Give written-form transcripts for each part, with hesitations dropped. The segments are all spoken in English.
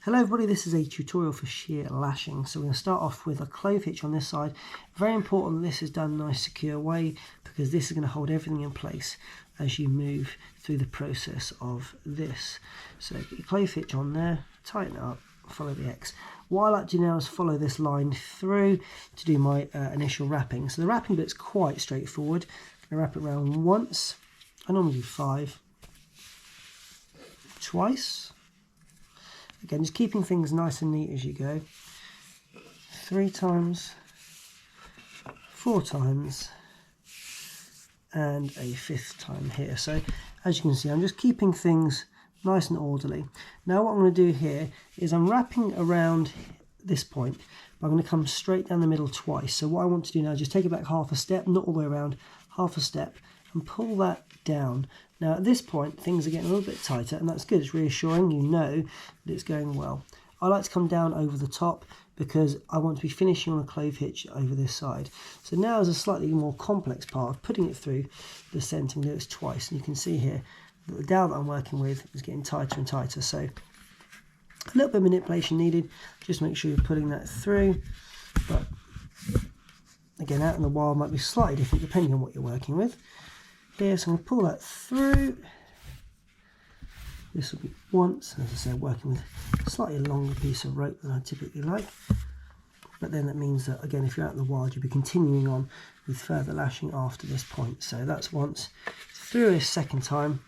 Hello everybody, this is a tutorial for shear lashing. So we're going to start off with a clove hitch on this side. Very important that this is done in a nice secure way because this is going to hold everything in place as you move through the process of this. So get your clove hitch on there, tighten it up, follow the X. What I like to do now is follow this line through to do my initial wrapping. So the wrapping bit's quite straightforward. I'm going to wrap it around once. I normally do 5. Twice. Again, just keeping things nice and neat as you go. 3 times, 4 times, and a 5th time here. So as you can see, I'm just keeping things nice and orderly. Now what I'm going to do here is I'm wrapping around this point, but I'm going to come straight down the middle twice. So what I want to do now is just take it back half a step, not all the way around, half a step, and pull that down. Now at this point things are getting a little bit tighter, and that's good. It's reassuring, you know that it's going well. I like to come down over the top because I want to be finishing on a clove hitch over this side. So now is a slightly more complex part of putting it through the centre. And do this twice, and you can see here that the dowel that I'm working with is getting tighter and tighter. So a little bit of manipulation needed. Just make sure you're putting that through. But again, out in the wild might be slightly different depending on what you're working with. Here, so I'm going to pull that through. This will be once, as I said, working with a slightly longer piece of rope than I typically like. But then that means that, again, if you're out in the wild, you'll be continuing on with further lashing after this point. So that's once. Through a second time.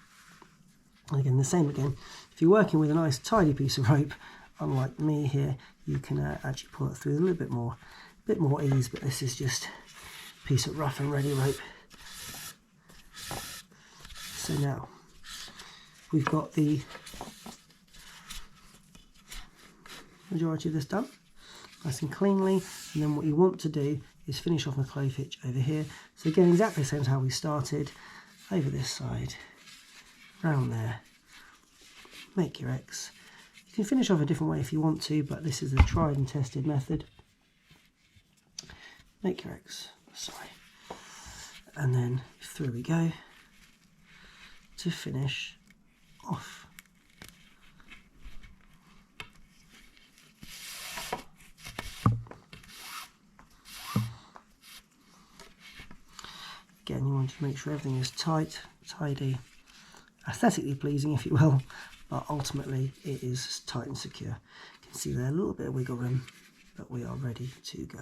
And again, the same again. If you're working with a nice tidy piece of rope, unlike me here, you can actually pull it through with a little bit more ease. But this is just a piece of rough and ready rope. So now we've got the majority of this done, nice and cleanly, and then what you want to do is finish off my clove hitch over here. So again, exactly the same as how we started, over this side, round there, make your X. You can finish off a different way if you want to, but this is the tried and tested method. Make your X, sorry, and then through we go to finish off. Again, you want to make sure everything is tight, tidy, aesthetically pleasing if you will, but ultimately it is tight and secure. You can see there a little bit of wiggle room, but we are ready to go.